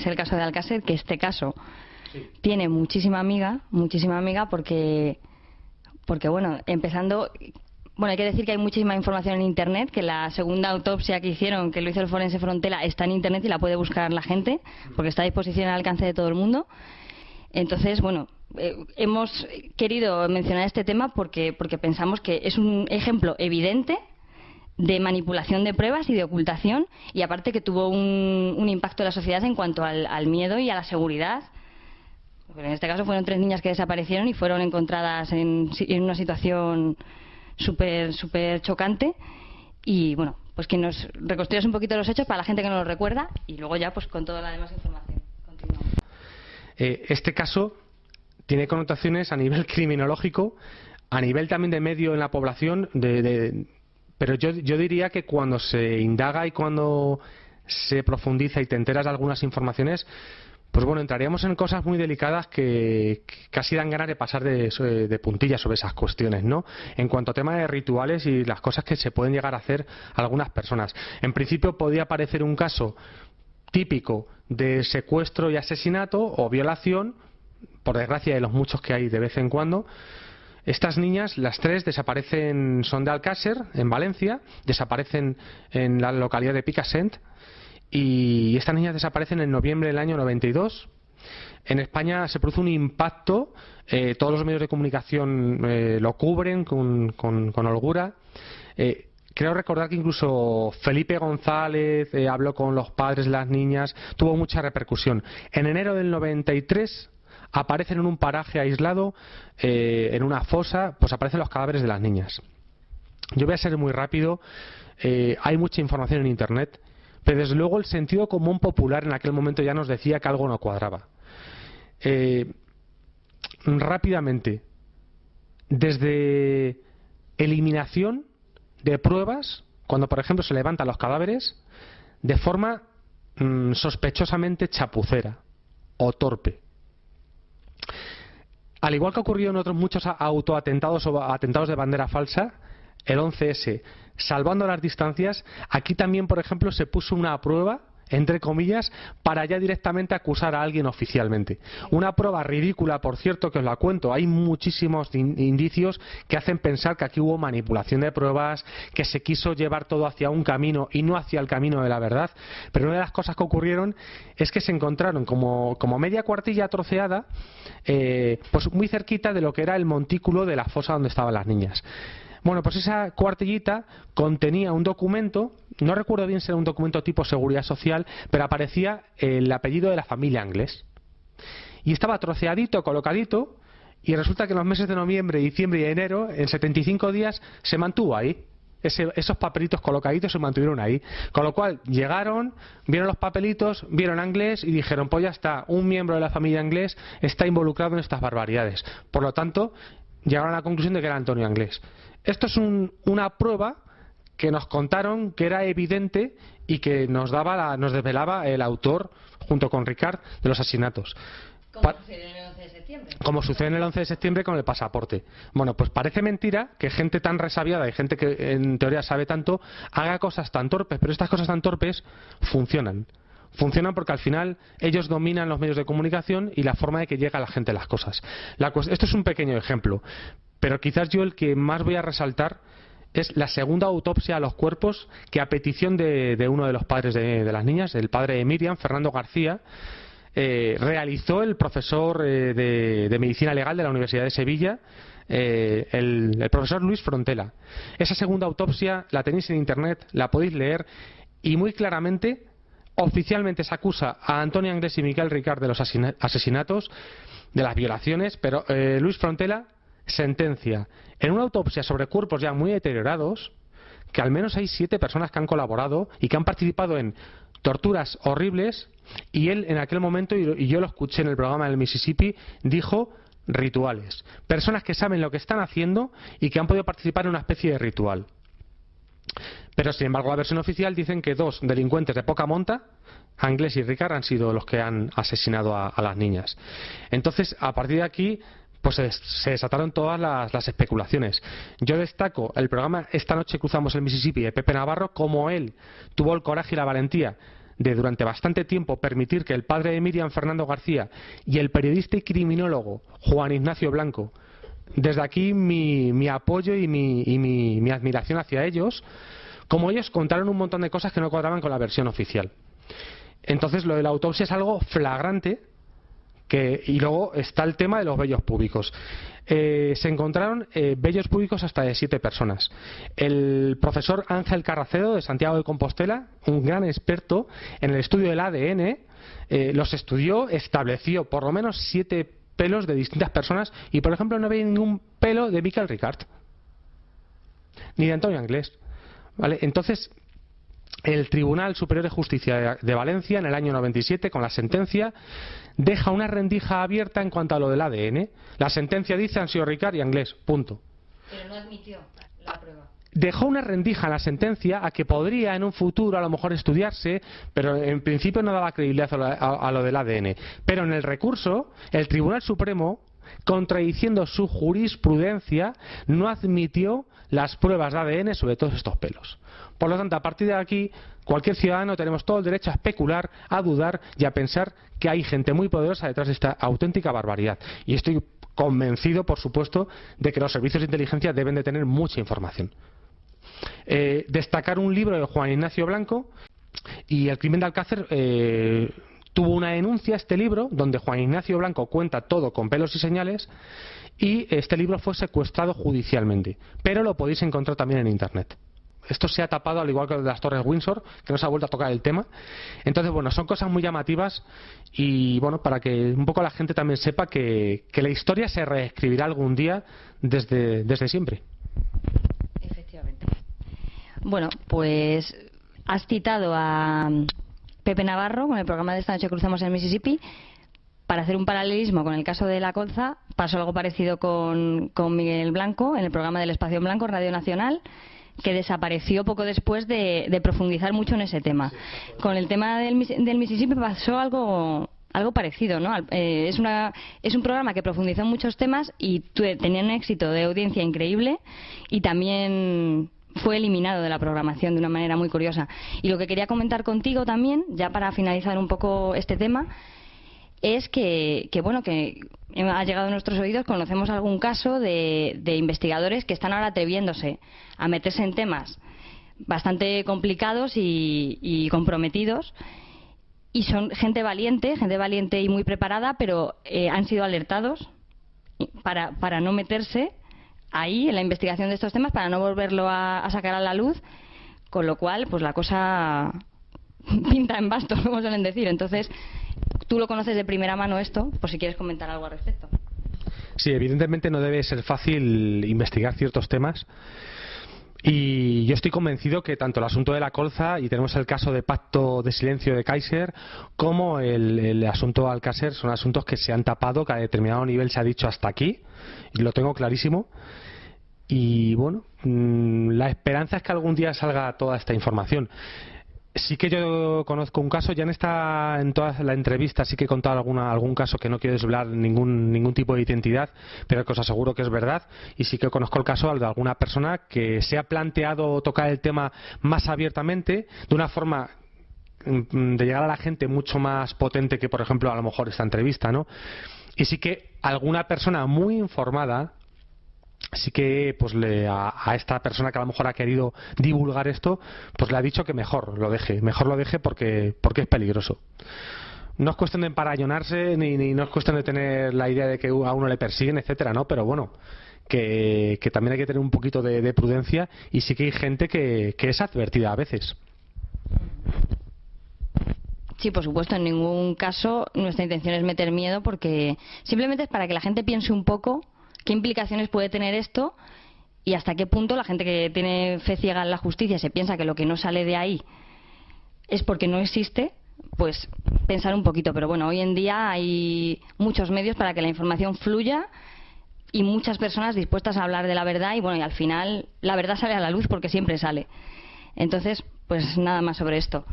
es el caso de Alcácer, que este caso tiene muchísima amiga porque bueno, empezando... Bueno, hay que decir que hay muchísima información en Internet, que la segunda autopsia que hicieron, que lo hizo el Forense Frontela, está en Internet y la puede buscar la gente, porque está a disposición al alcance de todo el mundo. Entonces, bueno, hemos querido mencionar este tema porque pensamos que es un ejemplo evidente de manipulación de pruebas y de ocultación, y aparte que tuvo un impacto en la sociedad en cuanto al miedo y a la seguridad. En este caso fueron 3 niñas que desaparecieron y fueron encontradas en una situación súper chocante. Y bueno, pues que nos reconstruyas un poquito los hechos para la gente que no los recuerda, y luego ya pues con toda la demás información. Continuamos. Este caso tiene connotaciones a nivel criminológico, a nivel también de medio en la población, pero yo diría que cuando se indaga y cuando se profundiza y te enteras de algunas informaciones, pues bueno, entraríamos en cosas muy delicadas que casi dan ganas de pasar de puntillas sobre esas cuestiones, ¿no? En cuanto a temas de rituales y las cosas que se pueden llegar a hacer algunas personas. En principio podría parecer un caso típico de secuestro y asesinato o violación, por desgracia de los muchos que hay de vez en cuando. Estas niñas, las 3, desaparecen, son de Alcácer, en Valencia, desaparecen en la localidad de Picassent, y estas niñas desaparecen en noviembre del año 92. En España se produce un impacto, todos los medios de comunicación lo cubren con holgura. Creo recordar que incluso Felipe González habló con los padres de las niñas, tuvo mucha repercusión. En enero del 93 aparecen en un paraje aislado, en una fosa, pues aparecen los cadáveres de las niñas. Yo voy a ser muy rápido, hay mucha información en Internet, pero desde luego el sentido común popular en aquel momento ya nos decía que algo no cuadraba. Rápidamente, desde eliminación de pruebas, cuando por ejemplo se levantan los cadáveres, de forma sospechosamente chapucera o torpe. Al igual que ocurrió en otros muchos autoatentados o atentados de bandera falsa, el 11S, salvando las distancias, aquí también, por ejemplo, se puso una prueba, entre comillas, para ya directamente acusar a alguien oficialmente. Una prueba ridícula, por cierto, que os la cuento. Hay muchísimos indicios que hacen pensar que aquí hubo manipulación de pruebas, que se quiso llevar todo hacia un camino y no hacia el camino de la verdad. Pero una de las cosas que ocurrieron es que se encontraron como media cuartilla troceada, pues muy cerquita de lo que era el montículo de la fosa donde estaban las niñas. Bueno, pues esa cuartillita contenía un documento, no recuerdo bien si era un documento tipo seguridad social, pero aparecía el apellido de la familia Anglés. Y estaba troceadito, colocadito, y resulta que en los meses de noviembre, diciembre y enero, en 75 días, se mantuvo ahí. Esos papelitos colocaditos se mantuvieron ahí. Con lo cual llegaron, vieron los papelitos, vieron Anglés y dijeron, pues ya está, un miembro de la familia Anglés está involucrado en estas barbaridades. Por lo tanto, llegaron a la conclusión de que era Antonio Anglés. Esto es una prueba que nos contaron que era evidente y que nos desvelaba el autor, junto con Ricard, de los asesinatos. Como sucede en el 11 de septiembre. Como sucede en el 11 de septiembre con el pasaporte. Bueno, pues parece mentira que gente tan resabiada y gente que en teoría sabe tanto haga cosas tan torpes, pero estas cosas tan torpes funcionan. Funcionan porque al final ellos dominan los medios de comunicación y la forma de que llega a la gente las cosas. Esto es un pequeño ejemplo, pero quizás yo el que más voy a resaltar es la segunda autopsia a los cuerpos que, a petición de uno de los padres de las niñas, el padre de Miriam, Fernando García, realizó el profesor de Medicina Legal de la Universidad de Sevilla, el profesor Luis Frontela. Esa segunda autopsia la tenéis en Internet, la podéis leer, y muy claramente, oficialmente se acusa a Antonio Anglés y Miquel Ricard de los asesinatos, de las violaciones, pero Luis Frontela sentencia en una autopsia sobre cuerpos ya muy deteriorados que al menos hay 7 personas que han colaborado y que han participado en torturas horribles, y él en aquel momento, y yo lo escuché en el programa del Mississippi, dijo rituales. Personas que saben lo que están haciendo y que han podido participar en una especie de ritual. Pero sin embargo la versión oficial dicen que 2 delincuentes de poca monta, Anglés y Ricard, han sido los que han asesinado a las niñas. Entonces, a partir de aquí, pues se desataron todas las especulaciones. Yo destaco el programa Esta noche cruzamos el Mississippi de Pepe Navarro, como él tuvo el coraje y la valentía de durante bastante tiempo permitir que el padre de Miriam, Fernando García, y el periodista y criminólogo Juan Ignacio Blanco, desde aquí mi apoyo y mi admiración hacia ellos, como ellos contaron un montón de cosas que no cuadraban con la versión oficial. Entonces lo de la autopsia es algo flagrante. Y luego está el tema de los vellos púbicos. Se encontraron vellos púbicos hasta de 7 personas. El profesor Ángel Carracedo, de Santiago de Compostela, un gran experto en el estudio del ADN, los estudió, estableció por lo menos 7 pelos de distintas personas y, por ejemplo, no había ningún pelo de Miquel Ricard ni de Antonio Anglés, ¿vale? Entonces, el Tribunal Superior de Justicia de Valencia, en el año 97, con la sentencia, deja una rendija abierta en cuanto a lo del ADN. La sentencia dice han sido Ricard y Anglés, punto. Pero no admitió la prueba. Dejó una rendija en la sentencia a que podría en un futuro a lo mejor estudiarse, pero en principio no daba credibilidad a lo del ADN. Pero en el recurso, el Tribunal Supremo, contradiciendo su jurisprudencia, no admitió las pruebas de ADN sobre todos estos pelos. Por lo tanto, a partir de aquí, cualquier ciudadano tenemos todo el derecho a especular, a dudar y a pensar que hay gente muy poderosa detrás de esta auténtica barbaridad. Y estoy convencido, por supuesto, de que los servicios de inteligencia deben de tener mucha información. Destacar un libro de Juan Ignacio Blanco y El crimen de Alcácer. Tuvo una denuncia este libro donde Juan Ignacio Blanco cuenta todo con pelos y señales, y este libro fue secuestrado judicialmente, pero lo podéis encontrar también en internet. Esto se ha tapado, al igual que lo de las Torres Windsor, que no se ha vuelto a tocar el tema. Entonces, bueno, son cosas muy llamativas y, bueno, para que un poco la gente también sepa que la historia se reescribirá algún día desde siempre. Efectivamente. Bueno, pues has citado a Pepe Navarro con el programa de Esta noche cruzamos el Mississippi. Para hacer un paralelismo con el caso de la colza, pasó algo parecido con Miguel Blanco en el programa del Espacio en Blanco, Radio Nacional, que desapareció poco después de profundizar mucho en ese tema. Con el tema del Mississippi pasó algo parecido, ¿no? Es un programa que profundizó en muchos temas y tenía un éxito de audiencia increíble, y también fue eliminado de la programación de una manera muy curiosa. Y lo que quería comentar contigo también, ya para finalizar un poco este tema, es que ha llegado a nuestros oídos, conocemos algún caso de investigadores que están ahora atreviéndose a meterse en temas bastante complicados y comprometidos, y son gente valiente y muy preparada, pero han sido alertados para no meterse ahí en la investigación de estos temas, para no volverlo a sacar a la luz, con lo cual pues la cosa pinta en basto, como suelen decir. Entonces, tú lo conoces de primera mano esto, por si quieres comentar algo al respecto. Sí, evidentemente no debe ser fácil investigar ciertos temas, y yo estoy convencido que tanto el asunto de la colza, y tenemos el caso de pacto de silencio de Kaiser, como el asunto de Alcácer, son asuntos que se han tapado, que a determinado nivel se ha dicho hasta aquí, y lo tengo clarísimo. Y bueno, la esperanza es que algún día salga toda esta información. Sí que yo conozco un caso, ya en toda la entrevista sí que he contado algún caso que no quiero desvelar ningún tipo de identidad, pero que os aseguro que es verdad, y sí que conozco el caso de alguna persona que se ha planteado tocar el tema más abiertamente, de una forma de llegar a la gente mucho más potente que, por ejemplo, a lo mejor esta entrevista, ¿no? Y sí que alguna persona muy informada, sí que pues a esta persona que a lo mejor ha querido divulgar esto, pues le ha dicho que mejor lo deje porque es peligroso. No es cuestión de emparallonarse, ni no es cuestión de tener la idea de que a uno le persiguen, etcétera, ¿no? Pero bueno, que también hay que tener un poquito de prudencia, y sí que hay gente que es advertida a veces. Sí, por supuesto, en ningún caso nuestra intención es meter miedo, porque simplemente es para que la gente piense un poco qué implicaciones puede tener esto y hasta qué punto la gente que tiene fe ciega en la justicia se piensa que lo que no sale de ahí es porque no existe, pues pensar un poquito. Pero bueno, hoy en día hay muchos medios para que la información fluya y muchas personas dispuestas a hablar de la verdad, y bueno, y al final la verdad sale a la luz porque siempre sale. Entonces, pues nada más sobre esto.